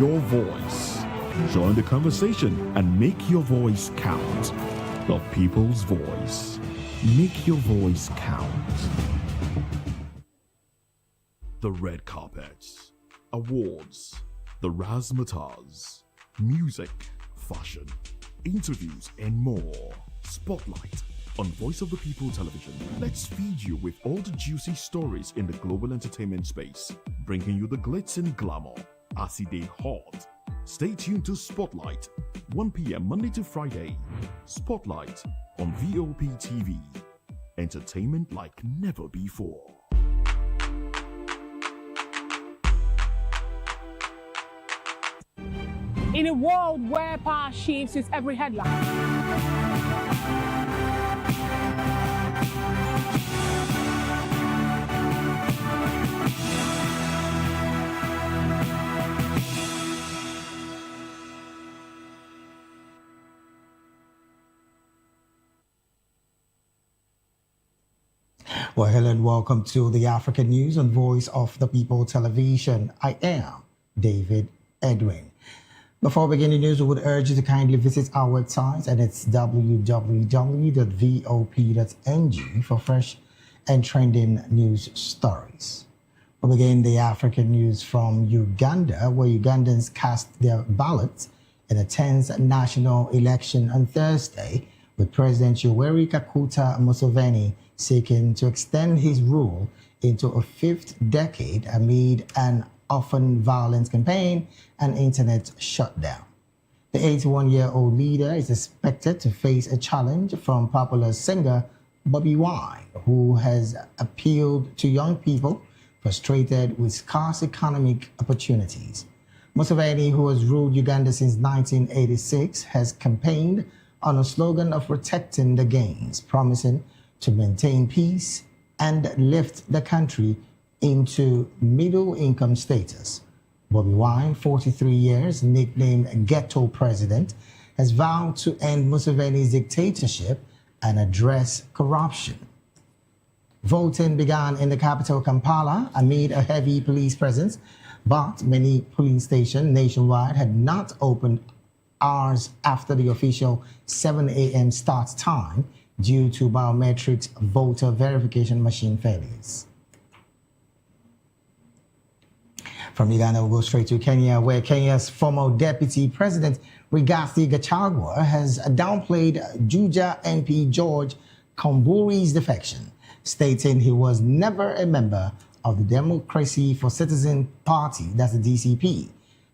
Your voice. Join the conversation and make your voice count. The people's voice. Make your voice count. The red carpets, awards, the razzmatazz, music, fashion, interviews, and more. Spotlight on Voice of the People Television. Let's feed you with all the juicy stories in the global entertainment space, bringing you the glitz and glamour as they hot. Stay tuned to Spotlight, 1 p.m. Monday to Friday. Spotlight on VOP TV. Entertainment like never before. In a world where power shifts its every headline. Well, hello and welcome to the African News on Voice of the People Television. I am David Edwin. Before beginning news, we would urge you to kindly visit our website, and it's www.vop.ng for fresh and trending news stories. We'll begin the African news from Uganda, where Ugandans cast their ballots in a tense national election on Thursday, with President Yoweri Kaguta Museveni seeking to extend his rule into a fifth decade amid an often violent campaign and internet shutdown. The 81-year-old leader is expected to face a challenge from popular singer Bobi Wine, who has appealed to young people frustrated with scarce economic opportunities. Museveni, who has ruled Uganda since 1986, has campaigned on a slogan of protecting the gains, promising to maintain peace and lift the country into middle-income status. Bobi Wine, 43 years, nicknamed Ghetto President, has vowed to end Museveni's dictatorship and address corruption. Voting began in the capital, Kampala, amid a heavy police presence, but many polling stations nationwide had not opened hours after the official 7 a.m. start time due to biometrics voter verification machine failures. From Uganda, we'll go straight to Kenya, where Kenya's former Deputy President Rigathi Gachagua has downplayed Juja MP George Kamburi's defection, stating he was never a member of the Democracy for Citizen Party, that's the DCP.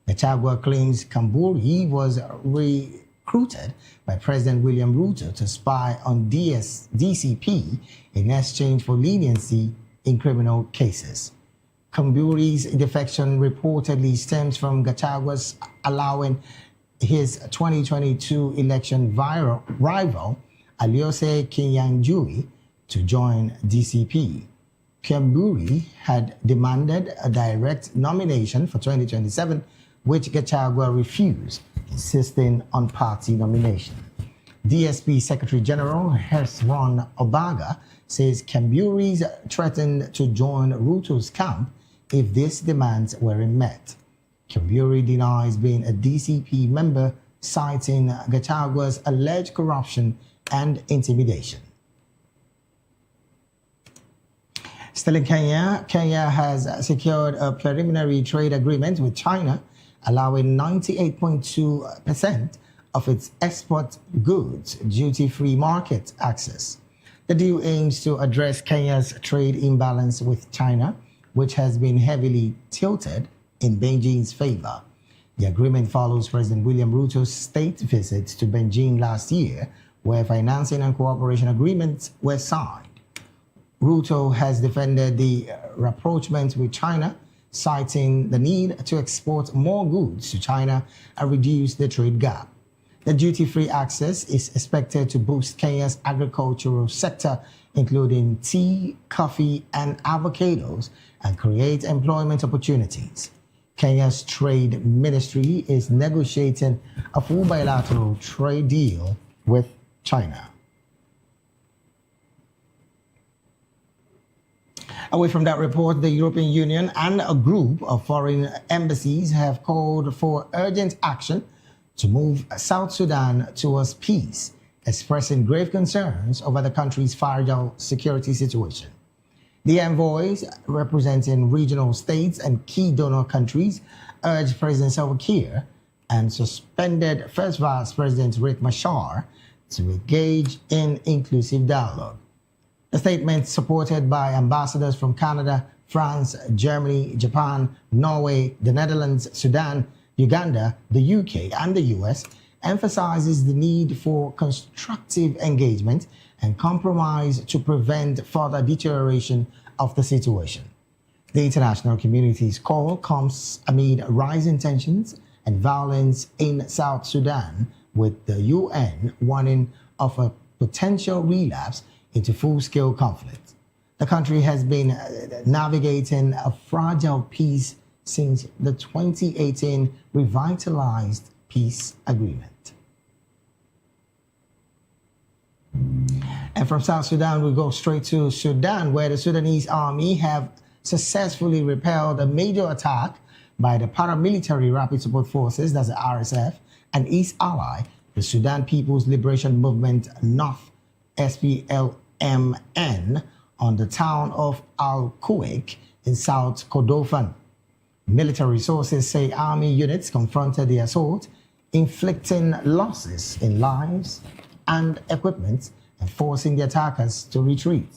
Gachagua claims Kamburi was recruited by President William Ruto to spy on DCP in exchange for leniency in criminal cases. Kamburi's defection reportedly stems from Gachagua's allowing his 2022 election rival, Aliose Kinyanjui, to join DCP. Kamburi had demanded a direct nomination for 2027, which Gachagua refused, insisting on party nomination. DSP Secretary General Hesron Obaga says Kamburi threatened to join Ruto's camp if these demands weren't met. Kamburi denies being a DCP member, citing Gachagua's alleged corruption and intimidation. Still in Kenya, Kenya has secured a preliminary trade agreement with China, allowing 98.2% of its export goods duty-free market access. The deal aims to address Kenya's trade imbalance with China, which has been heavily tilted in Beijing's favor. The agreement follows President William Ruto's state visit to Beijing last year, where financing and cooperation agreements were signed. Ruto has defended the rapprochement with China, citing the need to export more goods to China and reduce the trade gap. The duty-free access is expected to boost Kenya's agricultural sector, including tea, coffee, and avocados, and create employment opportunities. Kenya's trade ministry is negotiating a full bilateral trade deal with China. Away from that report, the European Union and a group of foreign embassies have called for urgent action to move South Sudan towards peace, expressing grave concerns over the country's fragile security situation. The envoys, representing regional states and key donor countries, urged President Salva Kiir and suspended First Vice President Riek Machar to engage in inclusive dialogue. The statement, supported by ambassadors from Canada, France, Germany, Japan, Norway, the Netherlands, Sudan, Uganda, the UK, and the US, emphasizes the need for constructive engagement and compromise to prevent further deterioration of the situation. The international community's call comes amid rising tensions and violence in South Sudan, with the UN warning of a potential relapse into full-scale conflict. The country has been navigating a fragile peace since the 2018 revitalized peace agreement. And from South Sudan, we go straight to Sudan, where the Sudanese army have successfully repelled a major attack by the paramilitary Rapid Support Forces, that's the RSF, and its ally, the Sudan People's Liberation Movement North, SPLMN, on the town of Al-Kuwait in South Kordofan. Military sources say army units confronted the assault, inflicting losses in lives and equipment and forcing the attackers to retreat.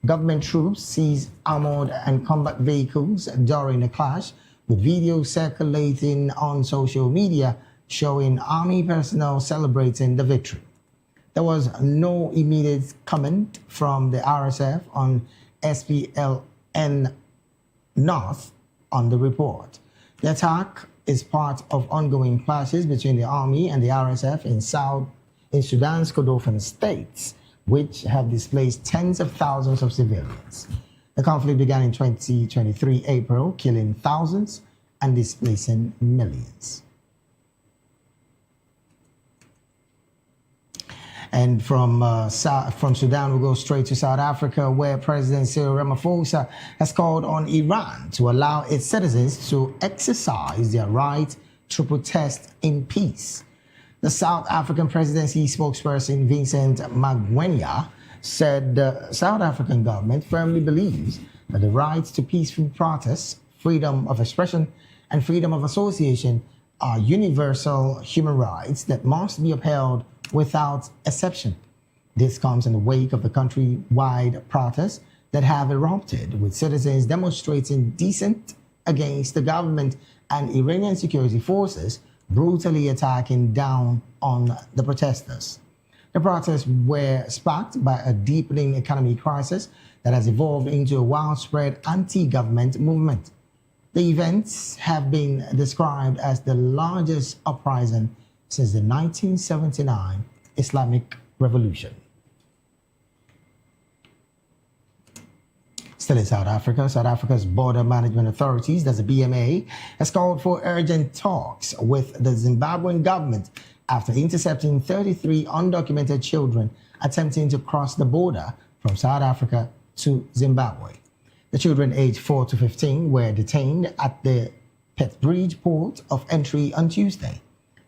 Government troops seized armored and combat vehicles during the clash, with videos circulating on social media showing army personnel celebrating the victory. There was no immediate comment from the RSF on SPLN North on the report. The attack is part of ongoing clashes between the army and the RSF in Sudan's Kordofan states, which have displaced tens of thousands of civilians. The conflict began in 2023 April, killing thousands and displacing millions. And from Sudan, we go straight to South Africa, where President Cyril Ramaphosa has called on Iran to allow its citizens to exercise their right to protest in peace. The South African presidency spokesperson Vincent Magwenya said the South African government firmly believes that the right to peaceful protests, freedom of expression, and freedom of association are universal human rights that must be upheld without exception. This comes in the wake of the country-wide protests that have erupted, with citizens demonstrating dissent against the government and Iranian security forces brutally attacking down on the protesters. The protests were sparked by a deepening economic crisis that has evolved into a widespread anti-government movement. The events have been described as the largest uprising since the 1979 Islamic Revolution. Still in South Africa, South Africa's Border Management Authorities, that's the BMA, has called for urgent talks with the Zimbabwean government after intercepting 33 undocumented children attempting to cross the border from South Africa to Zimbabwe. The children aged 4 to 15 were detained at the Petbridge port of entry on Tuesday.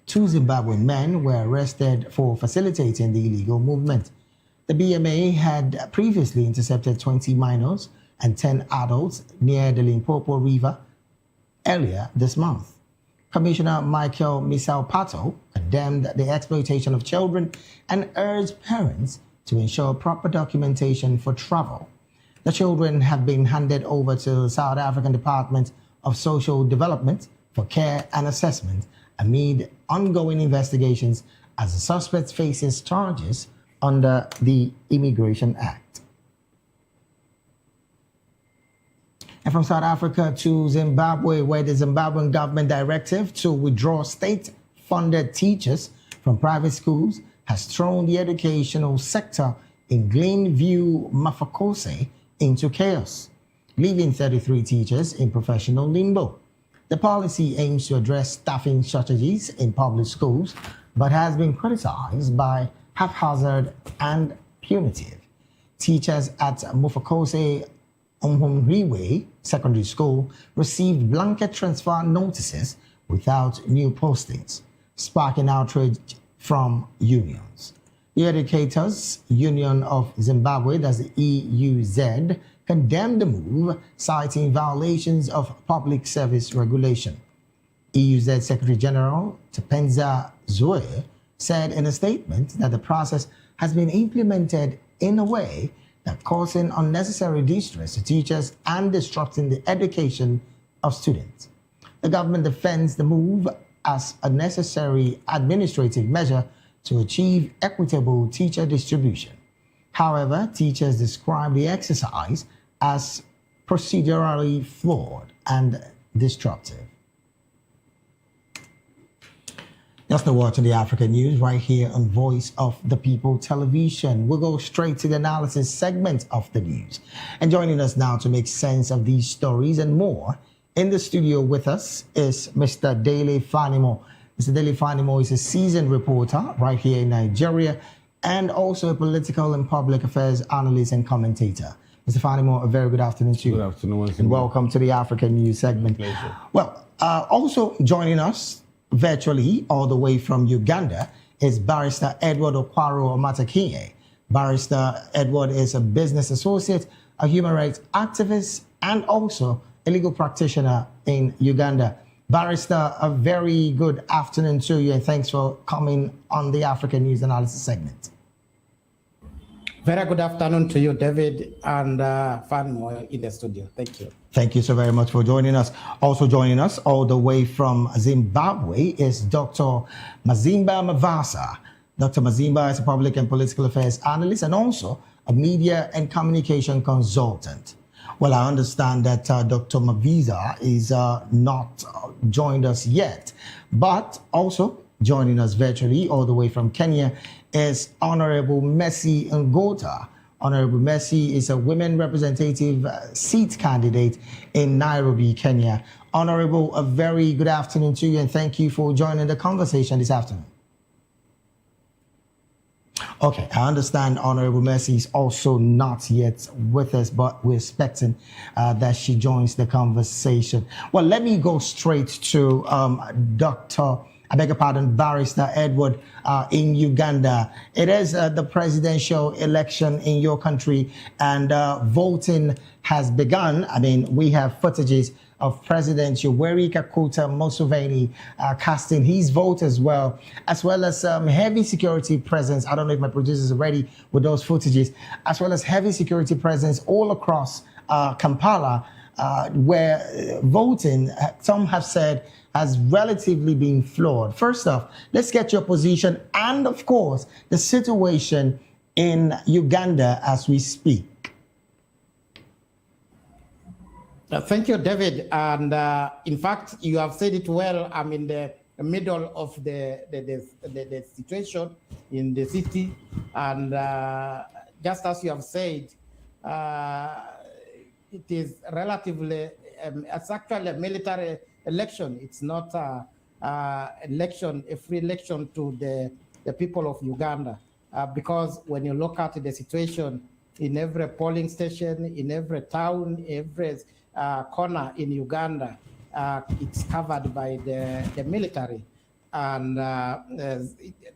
2 Zimbabwean men were arrested for facilitating the illegal movement. The BMA had previously intercepted 20 minors and 10 adults near the Limpopo River earlier this month. Commissioner Michael Misaupato condemned the exploitation of children and urged parents to ensure proper documentation for travel. The children have been handed over to the South African Department of Social Development for care and assessment amid ongoing investigations as the suspect faces charges under the Immigration Act. And from South Africa to Zimbabwe, where the Zimbabwean government directive to withdraw state-funded teachers from private schools has thrown the educational sector in Glenview, Mafakose into chaos, leaving 33 teachers in professional limbo. The policy aims to address staffing shortages in public schools, but has been criticized by haphazard and punitive. Teachers at Mafakose Umhumriwe Secondary School received blanket transfer notices without new postings, sparking outrage from unions. The Educators Union of Zimbabwe, that's the EUZ, condemned the move, citing violations of public service regulation. EUZ Secretary General Tepenza Zoe said in a statement that the process has been implemented in a way that causing unnecessary distress to teachers and disrupting the education of students. The government defends the move as a necessary administrative measure to achieve equitable teacher distribution. However, teachers describe the exercise as procedurally flawed and disruptive. Just now watching the African news right here on Voice of the People Television. We'll go straight to the analysis segment of the news. And joining us now to make sense of these stories and more, in the studio with us is Mr. Dele Fanimo. Mr. Dele Fanimo is a seasoned reporter right here in Nigeria and also a political and public affairs analyst and commentator. Mr. Fanimo, a very good afternoon to you. Good afternoon. And welcome to the African news segment. Pleasure. Well, also joining us virtually all the way from Uganda is Barrister Edward Okwaro Matakinye. Barrister Edward is a business associate, a human rights activist, and also a legal practitioner in Uganda. Barrister, a very good afternoon to you, and thanks for coming on the African News Analysis segment. Very good afternoon to you, David, and Fanmo in the studio. Thank you. Thank you so very much for joining us. Also joining us all the way from Zimbabwe is Dr. Mazimba Mavasa. Dr. Mazimba is a public and political affairs analyst and also a media and communication consultant. Well, I understand that Dr. Maviza is not joined us yet, but also joining us virtually all the way from Kenya is Honorable Mercy Ngota. Honorable Mercy is a women representative seat candidate in Nairobi, Kenya. Honorable, a very good afternoon to you and thank you for joining the conversation this afternoon. Okay, I understand Honorable Mercy is also not yet with us, but we're expecting that she joins the conversation. Well, let me go straight to Barrister Edward in Uganda. It is the presidential election in your country and voting has begun. I mean, we have footages of President Yoweri Kaguta Museveni casting his vote as well as heavy security presence. I don't know if my producers are ready with those footages, as well as heavy security presence all across Kampala, where voting, some have said, has relatively been flawed. First off, let's get your position and, of course, the situation in Uganda as we speak. Thank you, David. And in fact, you have said it well. I'm in the middle of the situation in the city. And just as you have said, it is relatively, it's actually a military election. It's not a free election to the people of Uganda. Because when you look at the situation in every polling station, in every town, every corner in Uganda, it's covered by the military. And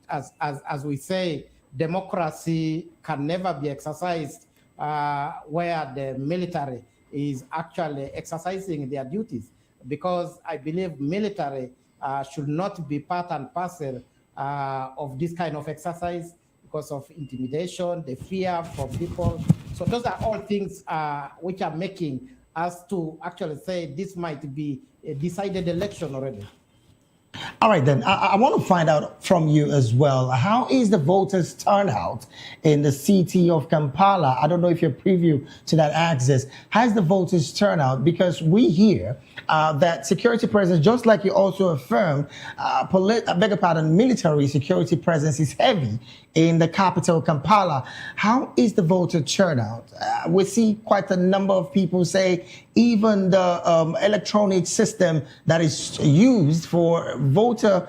as we say, democracy can never be exercised where the military is actually exercising their duties, because I believe military should not be part and parcel of this kind of exercise because of intimidation, the fear from people. So those are all things which are making us to actually say this might be a decided election already. All right, then. I want to find out from you as well, how is the voters' turnout in the city of Kampala? I don't know if you're privy to that access. How's the voters' turnout? Because we hear that security presence, just like you also affirmed, military security presence is heavy in the capital, Kampala. How is the voter turnout? We see quite a number of people say even the electronic system that is used for voter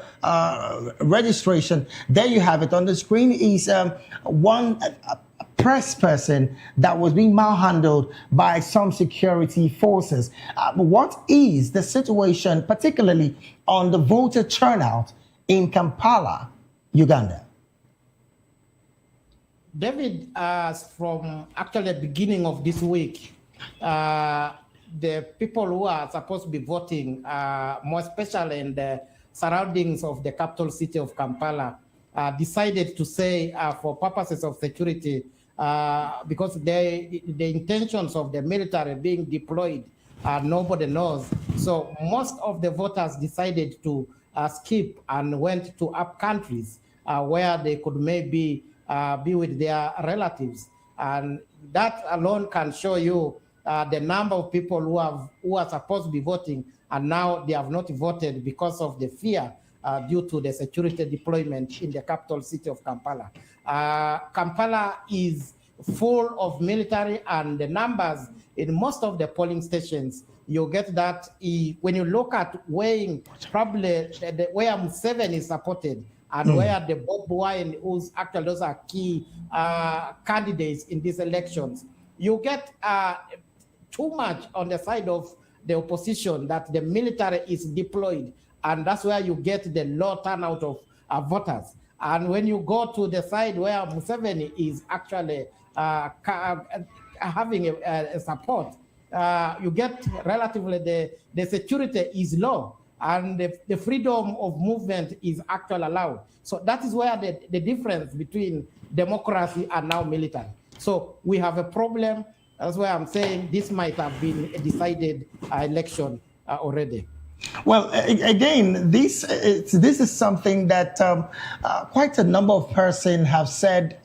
registration, there you have it on the screen, is press person that was being malhandled by some security forces. What is the situation, particularly on the voter turnout in Kampala, Uganda? David, from actually the beginning of this week, the people who are supposed to be voting, more especially in the surroundings of the capital city of Kampala, decided to say for purposes of security, because the intentions of the military being deployed, nobody knows. So most of the voters decided to skip and went to up countries where they could maybe be with their relatives. And that alone can show you the number of people who are supposed to be voting, and now they have not voted because of the fear due to the security deployment in the capital city of Kampala. Kampala is full of military, and the numbers in most of the polling stations, you get that when you look at weighing, probably where Museveni is supported and where the Bob Wine, who's actually those are key candidates in these elections, you get too much on the side of the opposition that the military is deployed, and that's where you get the low turnout of voters. And when you go to the side where Museveni is actually having a support, you get relatively the security is low, and the freedom of movement is actually allowed. So that is where the difference between democracy and now military. So we have a problem. That's why I'm saying this might have been a decided election already. Well, again, this is something that quite a number of persons have said.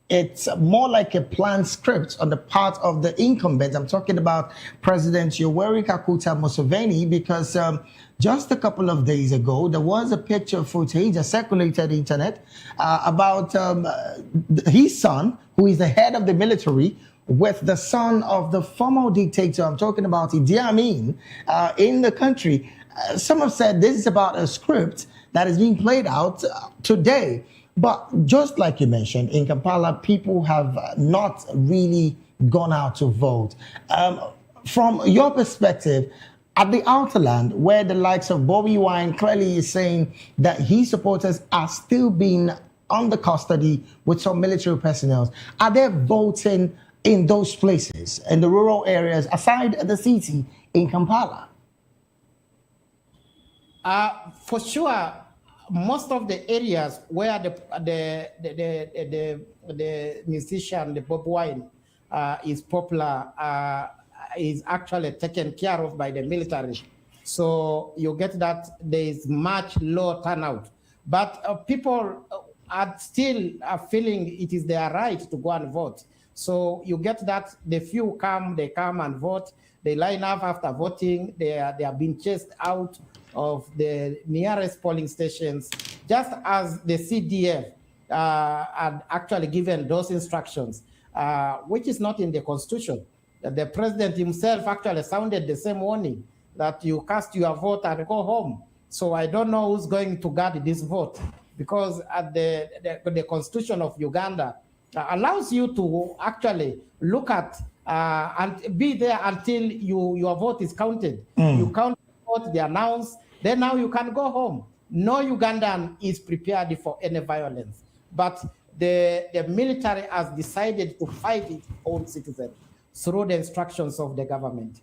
It's more like a planned script on the part of the incumbent. I'm talking about President Yoweri Kaguta Museveni, because just a couple of days ago, there was a picture footage that circulated the internet about his son, who is the head of the military, with the son of the former dictator. I'm talking about Idi Amin in the country. Some have said this is about a script that is being played out today. But just like you mentioned, in Kampala, people have not really gone out to vote. From your perspective, at the Outerland, where the likes of Bobby Wine clearly is saying that his supporters are still being under custody with some military personnel, are they voting in those places, in the rural areas, aside the city in Kampala? For sure, most of the areas where the musician, the Bob Wine, is popular, is actually taken care of by the military. So you get that there is much low turnout. But people are still feeling it is their right to go and vote. So you get that the few they come and vote. They line up after voting. They are being chased out of the nearest polling stations, just as the CDF had actually given those instructions, which is not in the Constitution. The president himself actually sounded the same warning that you cast your vote and go home. So I don't know who's going to guard this vote, because the Constitution of Uganda allows you to actually look at and be there until your vote is counted. You count the vote, they announce, then now you can go home. No Ugandan is prepared for any violence, but the military has decided to fight its own citizens through the instructions of the government.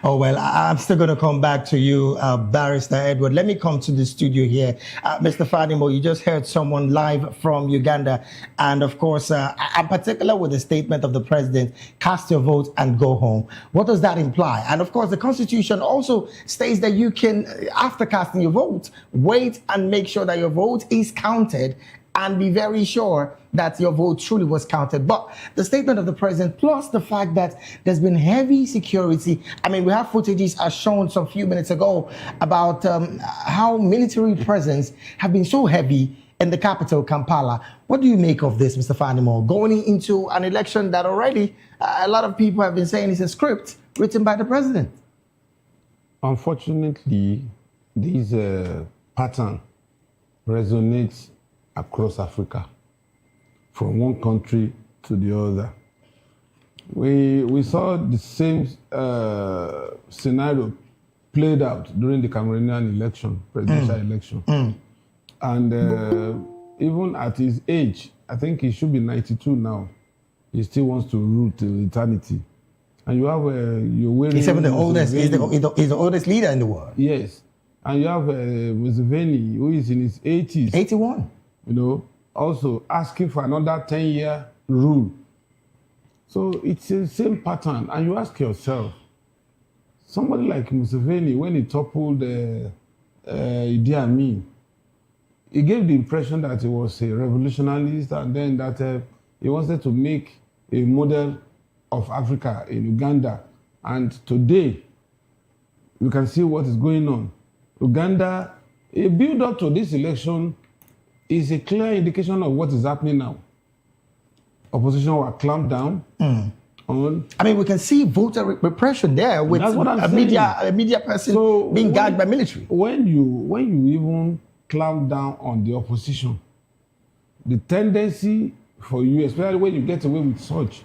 Oh, well, I'm still going to come back to you, Barrister Edward. Let me come to the studio here. Mr. Fadimo, you just heard someone live from Uganda. And of course, I'm particular with the statement of the president, cast your vote and go home. What does that imply? And of course, the Constitution also states that you can, after casting your vote, wait and make sure that your vote is counted and be very sure that your vote truly was counted. But the statement of the president, plus the fact that there's been heavy security. I mean, we have footages as shown some few minutes ago about how military presence have been so heavy in the capital, Kampala. What do you make of this, Mr. Fadimo, going into an election that already a lot of people have been saying is a script written by the president? Unfortunately, this pattern resonates across Africa, from one country to the other. We saw the same scenario played out during the Cameroonian election, presidential election. And even at his age, I think he should be 92 now, he still wants to rule till eternity. And you have Yoweri. He's the oldest. He's the oldest leader in the world. Yes, and you have Museveni, who is in his 80s. 81. You know, also asking for another 10-year rule. So it's the same pattern. And you ask yourself, somebody like Museveni, when he toppled Idi Amin, he gave the impression that he was a revolutionist, and then that he wanted to make a model of Africa in Uganda. And today, you can see what is going on. Uganda, a build-up to this election is a clear indication of what is happening now. Opposition were clamped down on. I mean, we can see voter repression there with a media person being gagged by military. When you even clamp down on the opposition, the tendency for you, especially when you get away with such,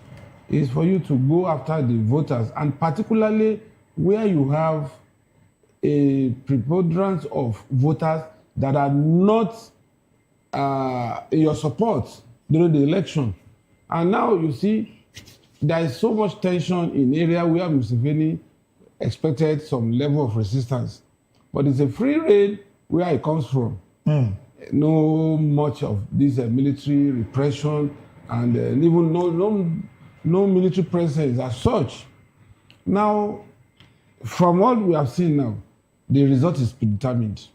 is for you to go after the voters, and particularly where you have a preponderance of voters that are not in your support during the election. And now you see there is so much tension in area where Museveni expected some level of resistance. But it's a free rein where it comes from. No much of this military repression, and even no military presence as such. Now, from what we have seen now, the result is predetermined.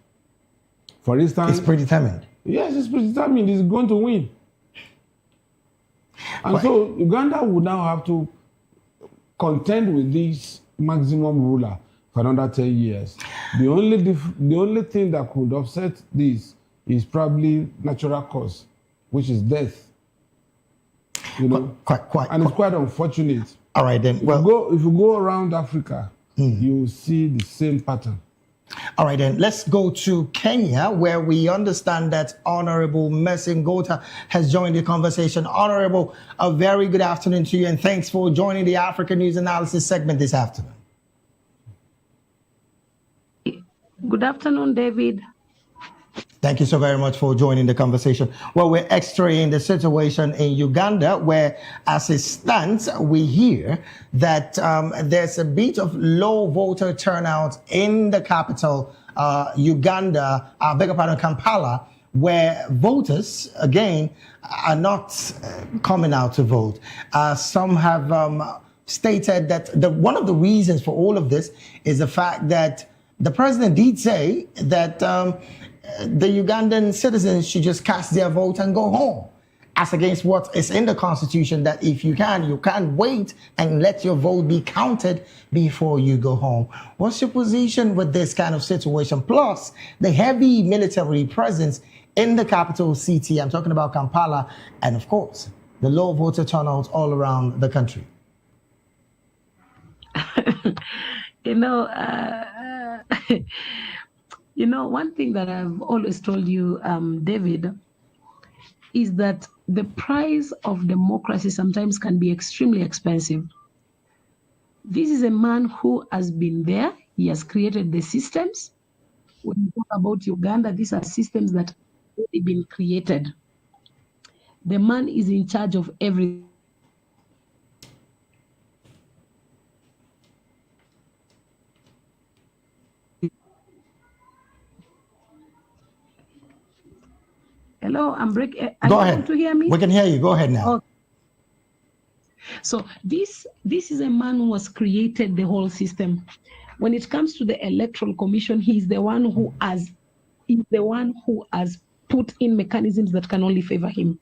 For instance, it's predetermined. Yes, it's predetermined. It's going to win. And so Uganda would now have to contend with this maximum ruler for another 10 years. The only thing that could offset this is probably natural cause, which is death. You know, it's quite unfortunate. All right then. If you go around Africa, you will see the same pattern. All right, then let's go to Kenya, where we understand that Honorable Mesingota has joined the conversation. Honorable, a very good afternoon to you, and thanks for joining the African News Analysis segment this afternoon. Good afternoon, David. Thank you so very much for joining the conversation. Well, we're x-raying the situation in Uganda, where, as it stands, we hear that there's a bit of low voter turnout in the capital, Uganda, Kampala, where voters, again, are not coming out to vote. Some have stated that one of the reasons for all of this is the fact that the president did say that the Ugandan citizens should just cast their vote and go home, as against what is in the constitution, that if you can't wait and let your vote be counted before you go home. What's your position with this kind of situation? Plus the heavy military presence in the capital city, I'm talking about Kampala, and of course, the low voter turnout all around the country. One thing that I've always told you, David, is that the price of democracy sometimes can be extremely expensive. This is a man who has been there. He has created the systems. When you talk about Uganda, these are systems that have already been created. The man is in charge of everything. Hello, I'm breaking. Go ahead. Able to hear me? We can hear you. Go ahead now. Okay. So this is a man who has created the whole system. When it comes to the Electoral Commission, he's the one who has put in mechanisms that can only favor him.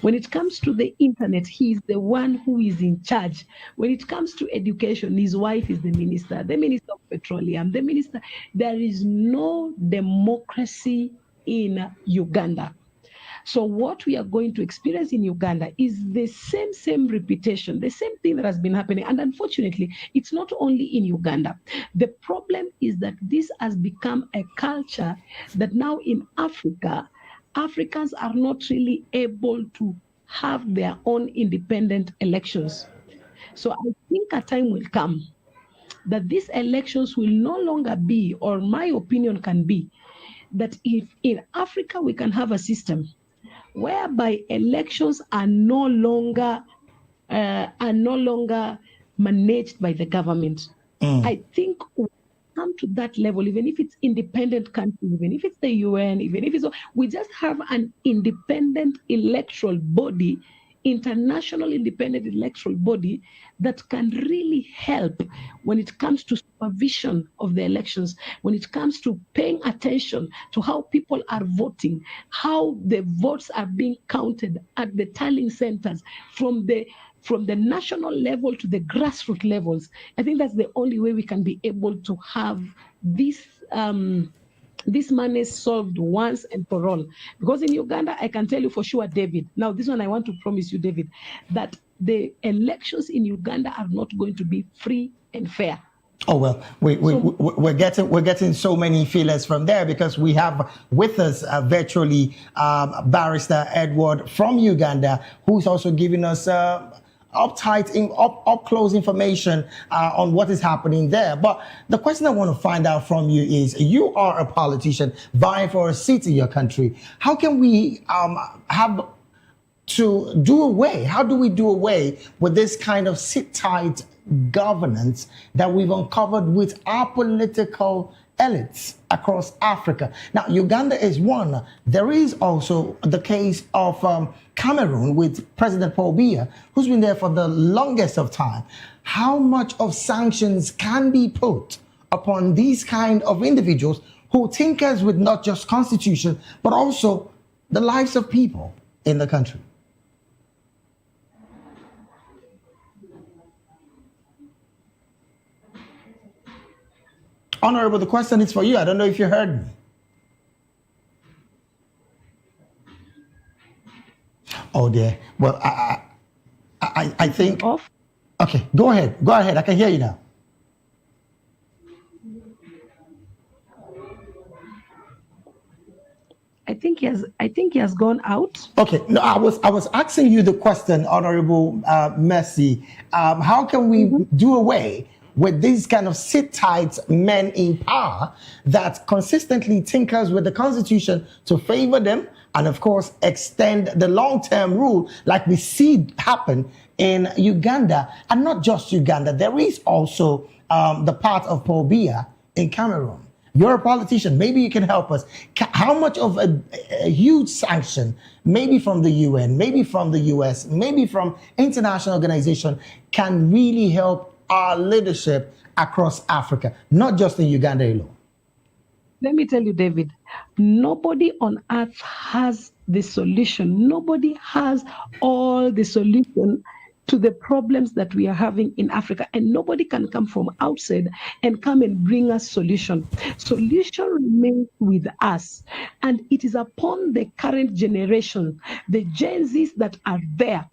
When it comes to the internet, he's the one who is in charge. When it comes to education, his wife is the minister of petroleum, the minister. There is no democracy in Uganda. So what we are going to experience in Uganda is the same repetition, the same thing that has been happening. And unfortunately, it's not only in Uganda. The problem is that this has become a culture that now in Africa, Africans are not really able to have their own independent elections. So I think a time will come that these elections will no longer be, or my opinion can be, that if in Africa we can have a system whereby elections are no longer managed by the government. I think we come to that level, even if it's independent countries, even if it's the UN, even if it's, we just have an independent electoral body, international independent electoral body that can really help when it comes to supervision of the elections, when it comes to paying attention to how people are voting, how the votes are being counted at the tallying centers from the national level to the grassroots levels. I think that's the only way we can be able to have this money solved once and for all. Because in Uganda, I can tell you for sure, David, now this one I want to promise you, David, that the elections in Uganda are not going to be free and fair. Oh well, we're getting so many feelers from there, because we have with us virtually Barrister Edward from Uganda, who's also giving us up close information on what is happening there. But the question I want to find out from you is, you are a politician vying for a seat in your country. How can we how do we do away with this kind of sit-tight governance that we've uncovered with our political elites across Africa? Now, Uganda is one. There is also the case of Cameroon with President Paul Biya, who's been there for the longest of time. How much of sanctions can be put upon these kind of individuals who tinkers with not just constitution, but also the lives of people in the country? Honorable, the question is for you. I don't know if you heard me. Oh dear. Well, I think. Off. Okay, go ahead. Go ahead. I can hear you now. I think he has gone out. Okay. No, I was asking you the question, Honorable Mercy. How can we do away with these kind of sit-tight men in power that consistently tinkers with the Constitution to favor them, and of course extend the long-term rule like we see happen in Uganda? And not just Uganda, there is also the part of Paul Biya in Cameroon. You're a politician, maybe you can help us. How much of a huge sanction, maybe from the UN, maybe from the US, maybe from international organization, can really help our leadership across Africa, not just in Uganda alone? Let me tell you, David, nobody on earth has the solution. Nobody has all the solution to the problems that we are having in Africa, and nobody can come from outside and come and bring us solution. Solution remains with us, and it is upon the current generation, the Gen Zs that are there,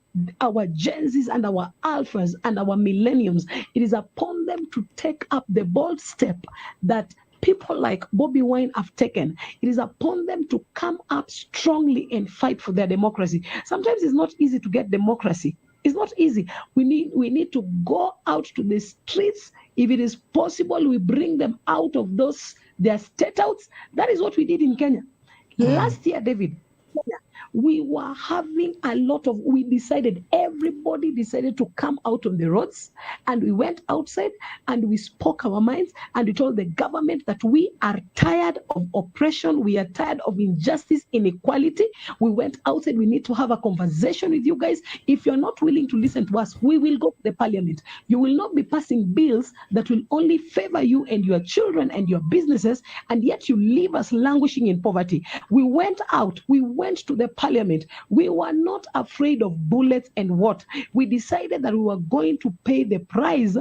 our Gen Zs and our alphas and our millenniums, it is upon them to take up the bold step that people like Bobby Wine have taken. It is upon them to come up strongly and fight for their democracy. Sometimes it's not easy to get democracy. It's not easy. We need to go out to the streets. If it is possible, we bring them out of their state outs. That is what we did in Kenya. Last year, David, we were having everybody decided to come out on the roads, and we went outside and we spoke our minds, and we told the government that we are tired of oppression, we are tired of injustice, inequality. We went outside, we need to have a conversation with you guys. If you're not willing to listen to us, we will go to the parliament. You will not be passing bills that will only favor you and your children and your businesses, and yet you leave us languishing in poverty. We went out, we went to the parliament. We were not afraid of bullets and what. We decided that we were going to pay the price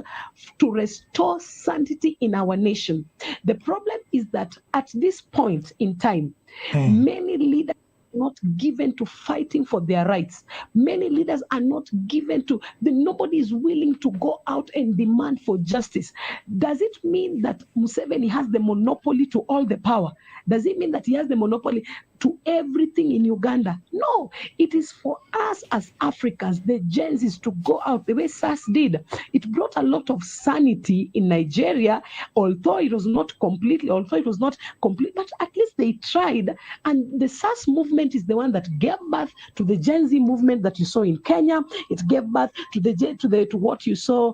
to restore sanity in our nation. The problem is that at this point in time, many leaders are not given to fighting for their rights. Many leaders are not given to, nobody is willing to go out and demand for justice. Does it mean that Museveni has the monopoly to all the power? Does it mean that he has the monopoly to everything in Uganda. No, it is for us as Africans, the Gen Zs, to go out the way SARS did. It brought a lot of sanity in Nigeria, although it was not complete, but at least they tried. And the SARS movement is the one that gave birth to the Gen Z movement that you saw in Kenya. It gave birth to what you saw.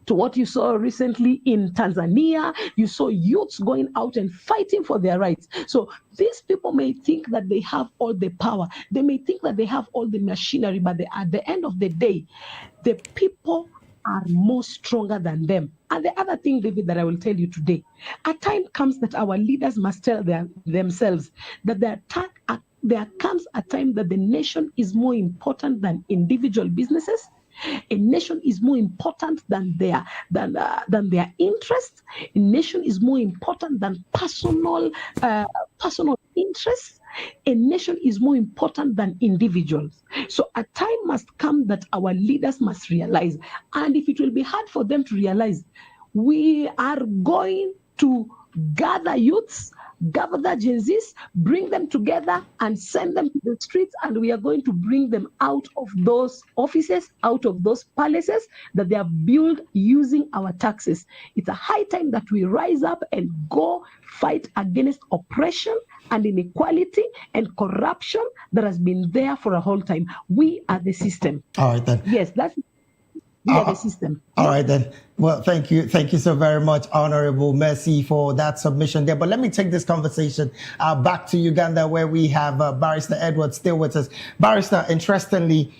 To what you saw recently in Tanzania. You saw youths going out and fighting for their rights. So these people may think that they have all the power. They may think that they have all the machinery, but at the end of the day, the people are more stronger than them. And the other thing, David, that I will tell you today, a time comes that our leaders must tell themselves that there comes a time that the nation is more important than individual businesses. A nation is more important than their interests. A nation is more important than personal interests. A nation is more important than individuals. So a time must come that our leaders must realize, and if it will be hard for them to realize, we are going to gather youths, gather Gen Zs, bring them together and send them to the streets, and we are going to bring them out of those offices, out of those palaces that they have built using our taxes. It's a high time that we rise up and go fight against oppression and inequality and corruption that has been there for a whole time. We are the system. All right, then. Yes, we are the system. All right, then. Well, thank you. Thank you so very much, Honorable Mercy, for that submission there. But let me take this conversation back to Uganda, where we have Barrister Edward still with us. Barrister, interestingly,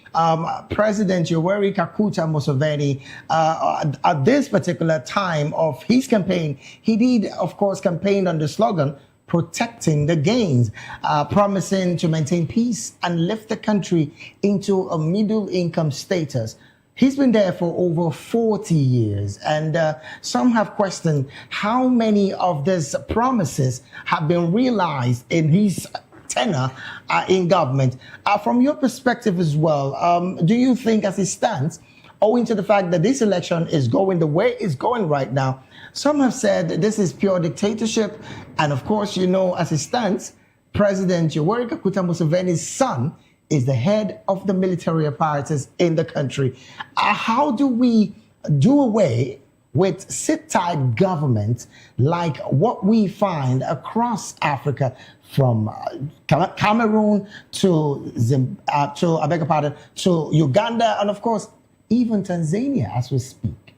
President Yoweri Kaguta Museveni, at this particular time of his campaign, he did, of course, campaign on the slogan, protecting the gains, promising to maintain peace and lift the country into a middle-income status. He's been there for over 40 years, and some have questioned how many of these promises have been realized in his tenure in government. From your perspective as well, do you think, as it stands, owing to the fact that this election is going the way it's going right now, some have said that this is pure dictatorship, and of course, you know, as it stands, President Yoweri Kaguta Museveni's son is the head of the military apparatus in the country. How do we do away with sit-tight government like what we find across Africa, from Cameroon to Uganda, and of course, even Tanzania as we speak?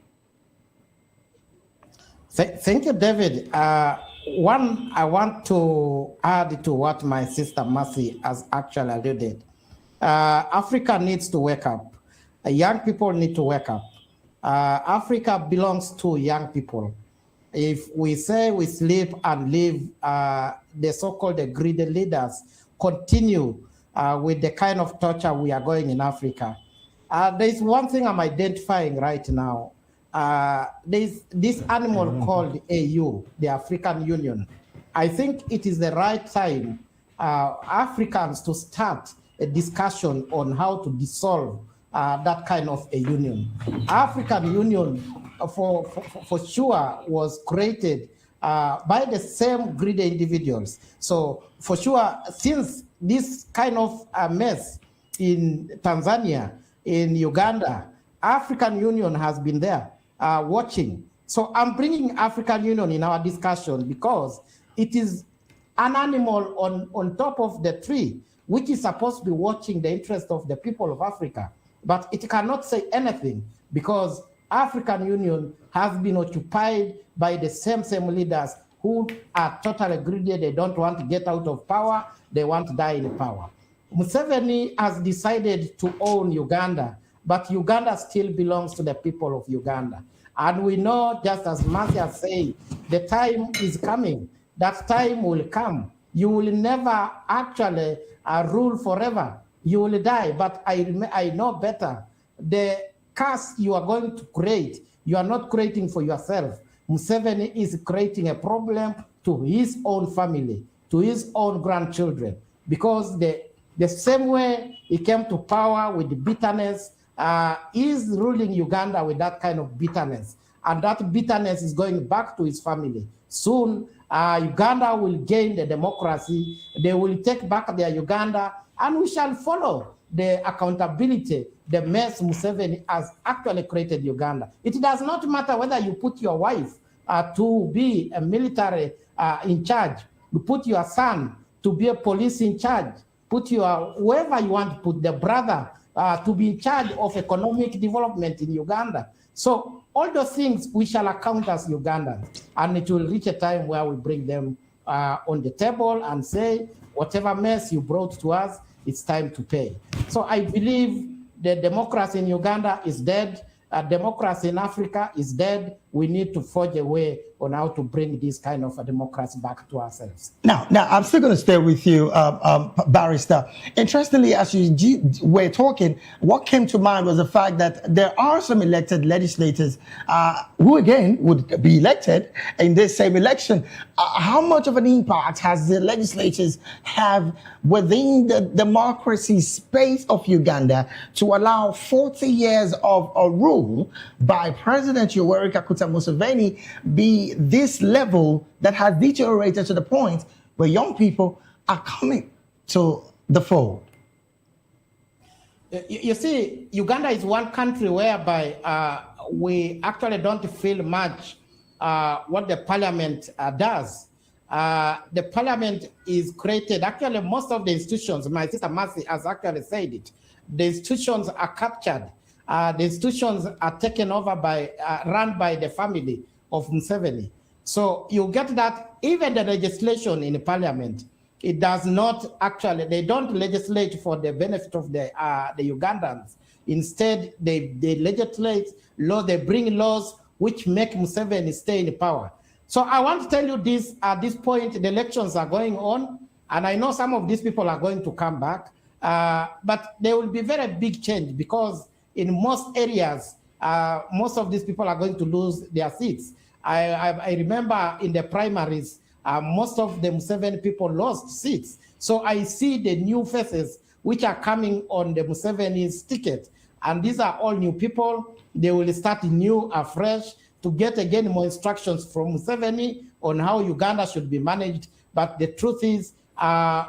Thank you, David. One, I want to add to what my sister Mercy has actually alluded. Africa needs to wake up. Young people need to wake up. Africa belongs to young people. If we say we sleep and leave the so-called greedy leaders continue with the kind of torture we are going in Africa, there's one thing I'm identifying right now. There's this animal called AU, the African Union. I think it is the right time Africans to start a discussion on how to dissolve that kind of a union. African Union, for sure, was created by the same greedy individuals. So for sure, since this kind of mess in Tanzania, in Uganda, African Union has been there watching. So I'm bringing African Union in our discussion because it is an animal on top of the tree, which is supposed to be watching the interest of the people of Africa. But it cannot say anything because African Union has been occupied by the same leaders who are totally greedy. They don't want to get out of power. They want to die in power. Museveni has decided to own Uganda, but Uganda still belongs to the people of Uganda. And we know, just as Marcia said, the time is coming. That time will come. You will never actually rule forever. You will die, but I know better. The curse you are going to create, you are not creating for yourself. Museveni is creating a problem to his own family, to his own grandchildren, because the same way he came to power with bitterness, is ruling Uganda with that kind of bitterness. And that bitterness is going back to his family. Soon, Uganda will gain the democracy. They will take back their Uganda, and we shall follow the accountability the mess Museveni has actually created Uganda. It does not matter whether you put your wife to be a military in charge, you put your son to be a police in charge, put your whoever you want to put, the brother to be in charge of economic development in Uganda. So all those things we shall account as Ugandans, and it will reach a time where we bring them on the table and say, whatever mess you brought to us, it's time to pay. So I believe the democracy in Uganda is dead. Democracy in Africa is dead. We need to forge a way on how to bring this kind of a democracy back to ourselves. Now, I'm still going to stay with you, Barrister. Interestingly, as you were talking, what came to mind was the fact that there are some elected legislators who, again, would be elected in this same election. How much of an impact has the legislators have within the democracy space of Uganda to allow 40 years of a rule by President Yoweri Kaguta Museveni be this level that has deteriorated to the point where young people are coming to the fold? You see, Uganda is one country whereby we actually don't feel much what the parliament does. The parliament is created, actually most of the institutions, my sister Mercy has actually said it, the institutions are captured. The institutions are taken over by, run by the family of Museveni. So you get that even the legislation in the parliament, it does not actually, they don't legislate for the benefit of the Ugandans. Instead, they legislate law, they bring laws which make Museveni stay in power. So I want to tell you this, at this point, the elections are going on, and I know some of these people are going to come back, but there will be very big change because in most areas, most of these people are going to lose their seats. I remember in the primaries, most of the Museveni people lost seats. So I see the new faces which are coming on the Museveni's ticket. And these are all new people. They will start new, afresh, to get again more instructions from Museveni on how Uganda should be managed. But the truth is,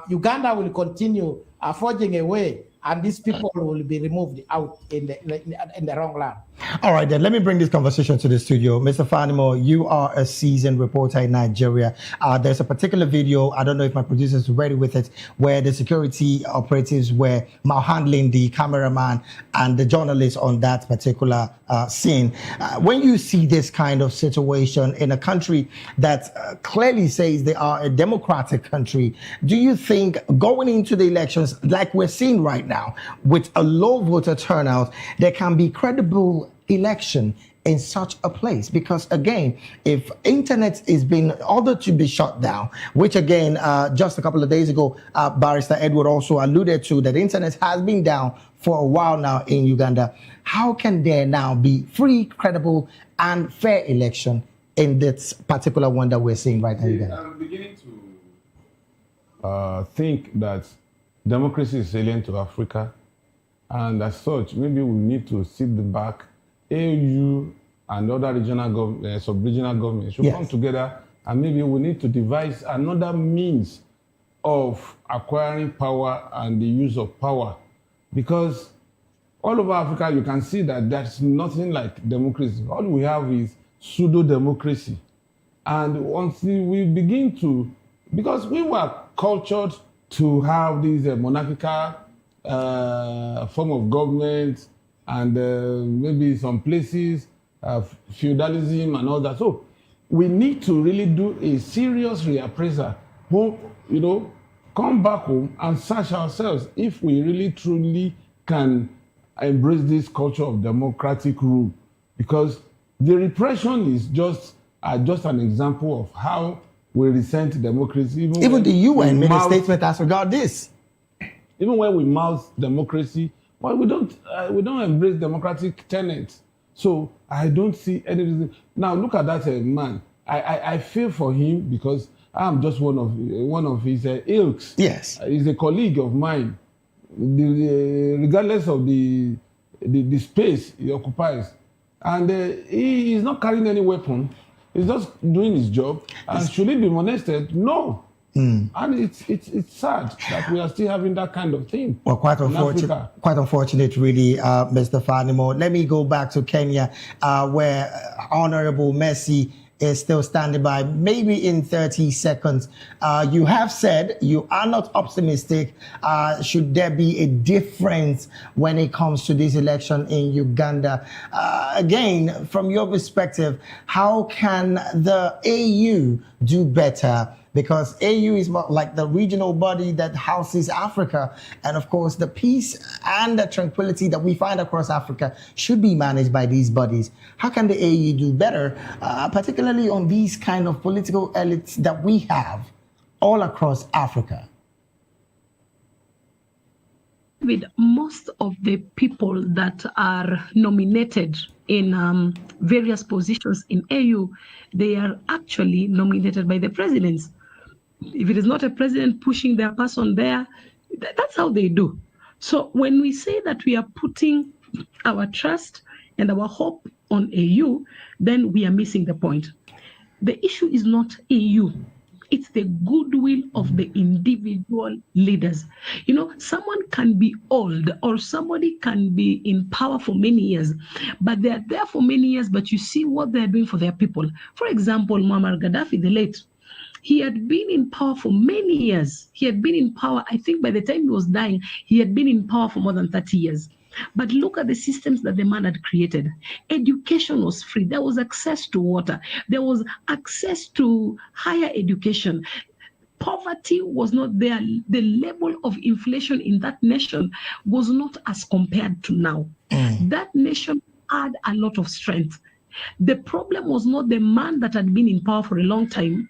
Uganda will continue forging a way, and these people will be removed out in the wrong land. All right, then let me bring this conversation to the studio. Mr. Fanimo, you are a seasoned reporter in Nigeria. There's a particular video, I don't know if my producers are ready with it, where the security operatives were malhandling the cameraman and the journalist on that particular scene. When you see this kind of situation in a country that clearly says they are a democratic country, do you think going into the elections like we're seeing right now with a low voter turnout, there can be credible election in such a place? Because again, if internet is being ordered to be shut down, which again, just a couple of days ago, Barrister Edward also alluded to, that internet has been down for a while now in Uganda, how can there now be free, credible, and fair election in this particular one that we're seeing right now in Uganda? I'm beginning to think that democracy is salient to Africa, and as such, maybe we need to sit back. AU and other regional sub-regional governments should come together, and maybe we need to devise another means of acquiring power and the use of power. Because all over Africa, you can see that there's nothing like democracy. All we have is pseudo-democracy. And once we begin to, because we were cultured to have this monarchical form of government, and maybe some places feudalism and all that. So we need to really do a serious reappraisal. Come back home and search ourselves if we really truly can embrace this culture of democratic rule. Because the repression is just an example of how we resent democracy. Even the UN made a statement as regard this. Even when we mouth democracy, well, we don't embrace democratic tenets. So I don't see any reason. Now look at that man. I feel for him because I'm just one of his ilks. Yes, he's a colleague of mine. Regardless of the space he occupies, and he is not carrying any weapon. He's just doing his job. And should he be molested? No. And it's sad that we are still having that kind of thing. Well, quite unfortunate, really, Mr. Fanimo. Let me go back to Kenya, where Honorable Mercy is still standing by. Maybe in 30 seconds, you have said you are not optimistic. Should there be a difference when it comes to this election in Uganda? Again, from your perspective, how can the AU do better? Because AU is more like the regional body that houses Africa. And of course, the peace and the tranquility that we find across Africa should be managed by these bodies. How can the AU do better, particularly on these kind of political elites that we have all across Africa? With most of the people that are nominated in various positions in AU, they are actually nominated by the presidents. If it is not a president pushing their person there, that's how they do. So when we say that we are putting our trust and our hope on AU, then we are missing the point. The issue is not AU. It's the goodwill of the individual leaders. You know, someone can be old or somebody can be in power for many years, but they are there for many years, but you see what they're doing for their people. For example, Muammar Gaddafi, the late, he had been in power for many years. He had been in power, I think by the time he was dying, he had been in power for more than 30 years. But look at the systems that the man had created. Education was free. There was access to water. There was access to higher education. Poverty was not there. The level of inflation in that nation was not as compared to now. That nation had a lot of strength. The problem was not the man that had been in power for a long time.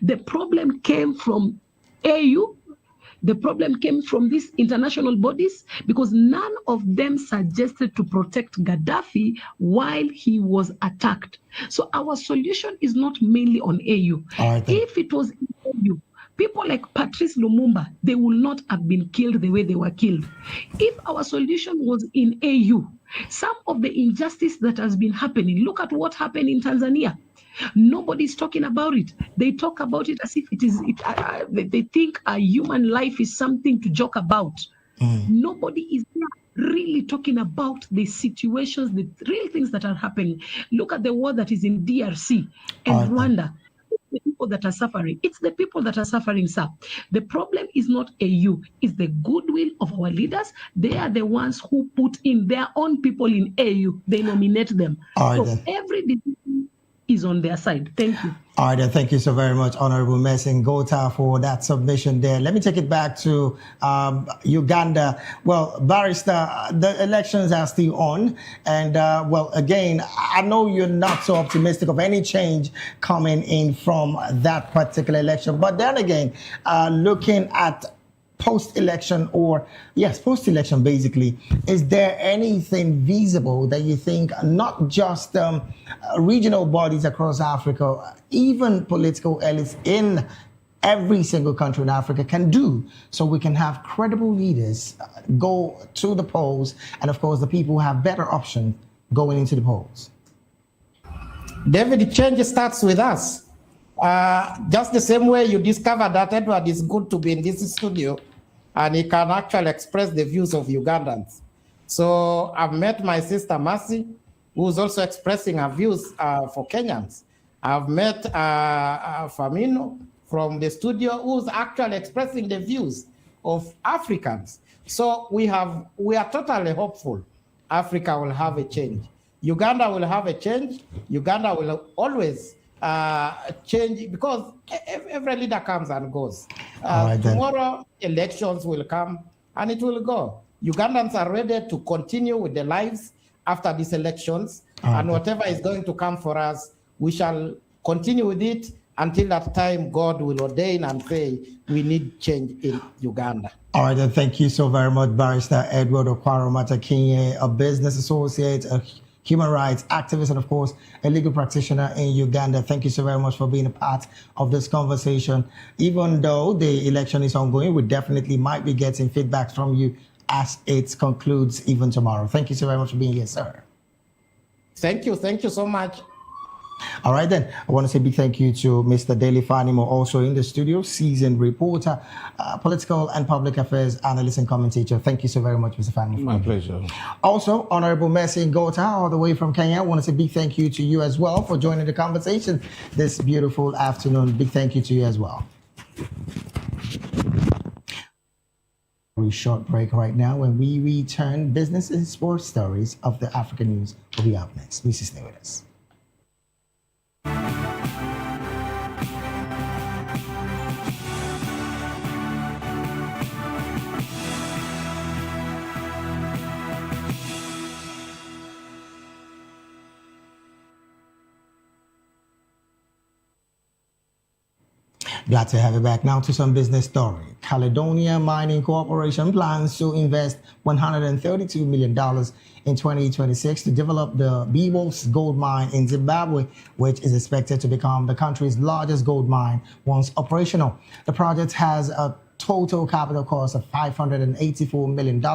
The problem came from AU. The problem came from these international bodies because none of them suggested to protect Gaddafi while he was attacked. So our solution is not mainly on AU. If it was in AU, people like Patrice Lumumba, they would not have been killed the way they were killed. If our solution was in AU, some of the injustice that has been happening, look at what happened in Tanzania. Nobody's talking about it. They talk about it as if it is. They think a human life is something to joke about. Nobody is really talking about the situations, the real things that are happening. Look at the war that is in DRC and Rwanda. The people that are suffering. It's the people that are suffering, sir. The problem is not AU. It's the goodwill of our leaders. They are the ones who put in their own people in AU. They nominate them. So every decision is on their side. Thank you. All right, thank you so very much, Honorable Messing Gota, for that submission there. Let me take it back to Uganda. Well, Barrister, the elections are still on. And, well, again, I know you're not so optimistic of any change coming in from that particular election. But then again, looking at post-election post-election basically, is there anything visible that you think not just regional bodies across Africa, even political elites in every single country in Africa can do so we can have credible leaders go to the polls and of course the people have better options going into the polls? David, change starts with us. Just the same way you discovered that Edward is good to be in this studio and he can actually express the views of Ugandans. So I've met my sister Mercy, who's also expressing her views for Kenyans. I've met Famino from the studio, who's actually expressing the views of Africans. So we are totally hopeful Africa will have a change. Uganda will have a change. Uganda will always change because every leader comes and goes. Tomorrow, elections will come and it will go. Ugandans are ready to continue with their lives after these elections, and whatever is going to come for us, we shall continue with it until that time God will ordain and say we need change in Uganda. All right, then thank you so very much, Barrister Edward Okwaro Matakinye, a business associate, a human rights activist, and of course, a legal practitioner in Uganda. Thank you so very much for being a part of this conversation. Even though the election is ongoing, we definitely might be getting feedback from you as it concludes even tomorrow. Thank you so very much for being here, sir. Thank you so much. All right, then. I want to say a big thank you to Mr. Daly Fanimo, also in the studio, seasoned reporter, political and public affairs analyst and commentator. Thank you so very much, Mr. Fanimo. My pleasure. Also, Honorable Mercy Ngota, all the way from Kenya. I want to say a big thank you to you as well for joining the conversation this beautiful afternoon. Big thank you to you as well. Short break right now. When we return, business and sports stories of the African news will be up next. Please stay with us. Glad to have you back. Now to some business story. Caledonia Mining Corporation plans to invest $132 million in 2026 to develop the Beowulf's gold mine in Zimbabwe, which is expected to become the country's largest gold mine once operational. The project has a total capital cost of $584 million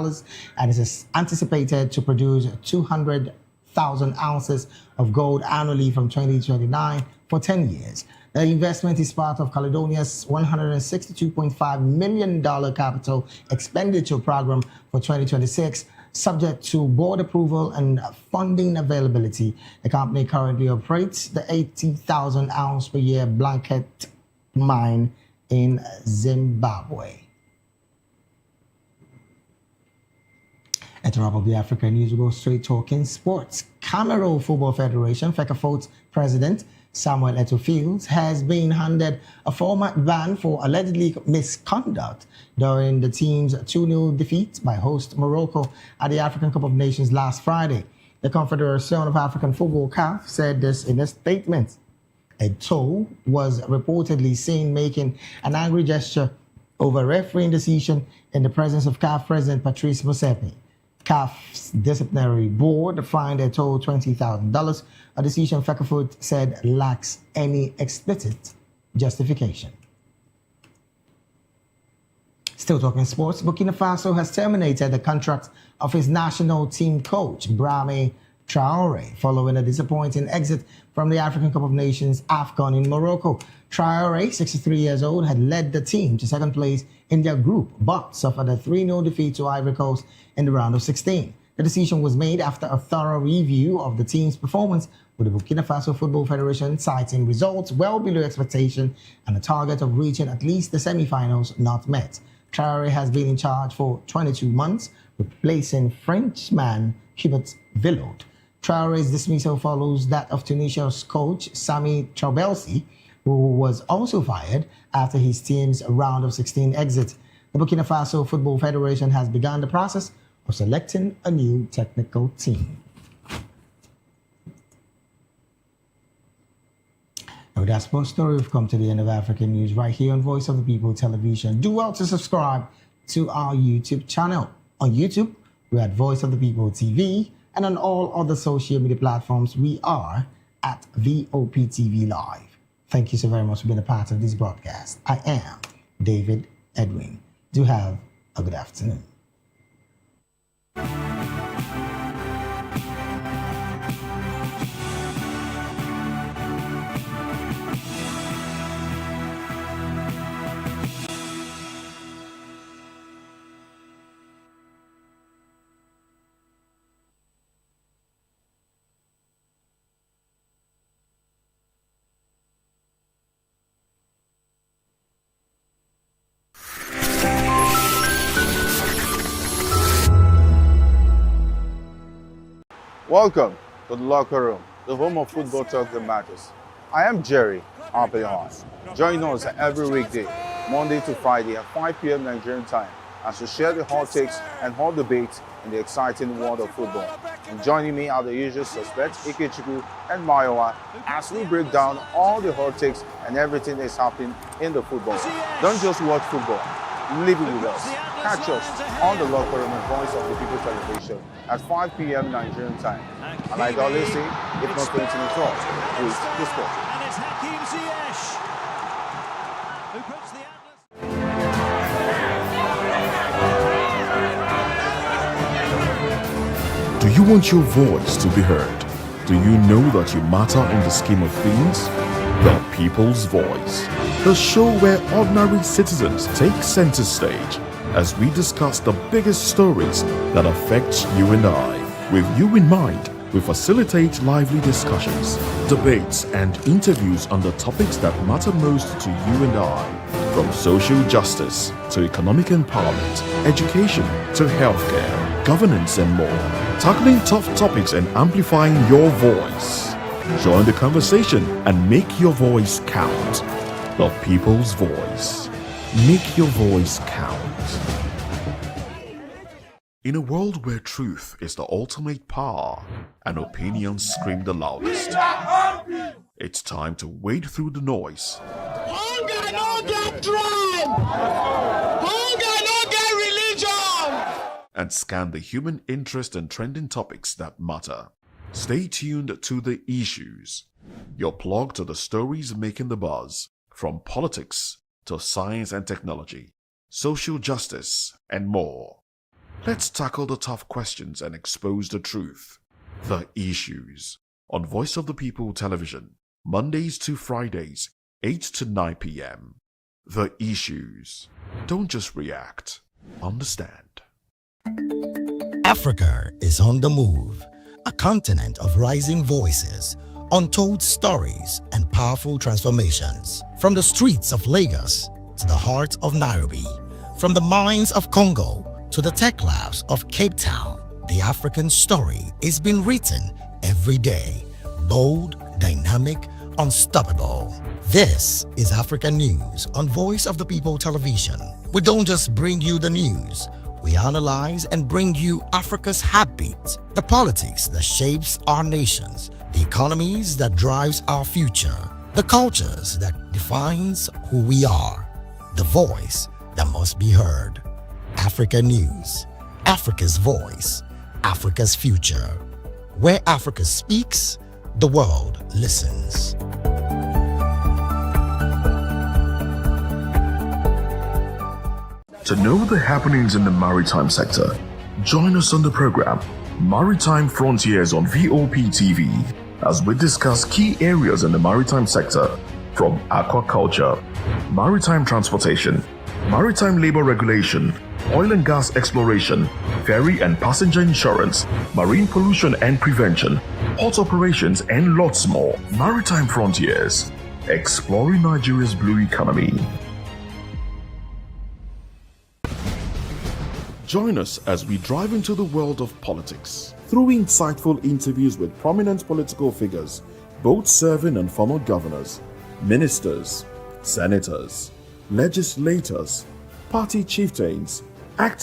and is anticipated to produce 200,000 ounces of gold annually from 2029 for 10 years. The investment is part of Caledonia's $162.5 million capital expenditure program for 2026, subject to board approval and funding availability. The company currently operates the 80,000 ounce per year Blanket mine in Zimbabwe. And to wrap up the African news, we go straight talking sports. Cameroon Football Federation, FECAFOOT's president, Samuel Eto'o Fields, has been handed a format ban for allegedly misconduct during the team's 2-0 defeat by host Morocco at the African Cup of Nations last Friday. The Confederation of African Football, CAF, said this in a statement. Eto'o was reportedly seen making an angry gesture over refereeing decision in the presence of CAF President Patrice Motsepe. CAF's disciplinary board fined Eto'o $20,000, a decision FECAFOOT said lacks any explicit justification. Still talking sports, Burkina Faso has terminated the contract of his national team coach, Brahim Traore, following a disappointing exit from the African Cup of Nations AFCON in Morocco. Traore, 63 years old, had led the team to second place in their group, but suffered a 3-0 defeat to Ivory Coast in the round of 16. The decision was made after a thorough review of the team's performance, with the Burkina Faso Football Federation citing results well below expectation and a target of reaching at least the semi-finals not met. Traore has been in charge for 22 months, replacing Frenchman Hubert Villaud. Traore's dismissal follows that of Tunisia's coach Sami Traubelsi, who was also fired after his team's round of 16 exit. The Burkina Faso Football Federation has begun the process of selecting a new technical team. Now with that sports story, we've come to the end of African News right here on Voice of the People Television. Do well to subscribe to our YouTube channel. On YouTube, we're at Voice of the People TV, and on all other social media platforms, we are at VOPTV Live. Thank you so very much for being a part of this broadcast. I am David Edwin. Do have a good afternoon. Welcome to the locker room, the home of football talk that matters. I am Jerry Arpeon. Join us every weekday, Monday to Friday at 5 p.m. Nigerian time, as we share the hot takes and hot debates in the exciting world of football. And joining me are the usual suspects, Ikechukwu and Mayowa, as we break down all the hot takes and everything that's happening in the football. Don't just watch football, live it with us. Catch us on the locker room and Voice of the People Television at 5 p.m. Nigerian time. And like I always say, if not 20 minutes off, with the sport. And it's Hakim Ziyech who puts the Do you want your voice to be heard? Do you know that you matter in the scheme of things? The People's Voice, the show where ordinary citizens take center stage as we discuss the biggest stories that affect you and I. With you in mind, we facilitate lively discussions, debates, and interviews on the topics that matter most to you and I. From social justice to economic empowerment, education to healthcare, governance, and more. Tackling tough topics and amplifying your voice. Join the conversation and make your voice count. The People's Voice. Make your voice count. In a world where truth is the ultimate power and opinions scream the loudest, it's time to wade through the noise. Hunger no get tribe! Hunger no get religion! And scan the human interest and trending topics that matter. Stay tuned to The Issues, your plug to the stories making the buzz, from politics to science and technology, social justice, and more. Let's tackle the tough questions and expose the truth. The Issues, on Voice of the People Television, Mondays to Fridays, 8 to 9 p.m. The Issues. Don't just react, understand. Africa is on the move, a continent of rising voices, untold stories, and powerful transformations. From the streets of Lagos to the heart of Nairobi, from the mines of Congo to the tech labs of Cape Town, the African story is being written every day. Bold, dynamic, unstoppable. This is Africa News on Voice of the People Television. We don't just bring you the news. We analyze and bring you Africa's heartbeat, the politics that shapes our nations, the economies that drives our future, the cultures that defines who we are, the voice that must be heard. Africa News, Africa's voice, Africa's future. Where Africa speaks, the world listens. To know the happenings in the maritime sector, join us on the program Maritime Frontiers on VOP TV as we discuss key areas in the maritime sector, from aquaculture, maritime transportation, maritime labor regulation, oil and gas exploration, ferry and passenger insurance, marine pollution and prevention, port operations, and lots more. Maritime Frontiers, exploring Nigeria's blue economy. Join us as we drive into the world of politics through insightful interviews with prominent political figures, both serving and former governors, ministers, senators, legislators, party chieftains, actors,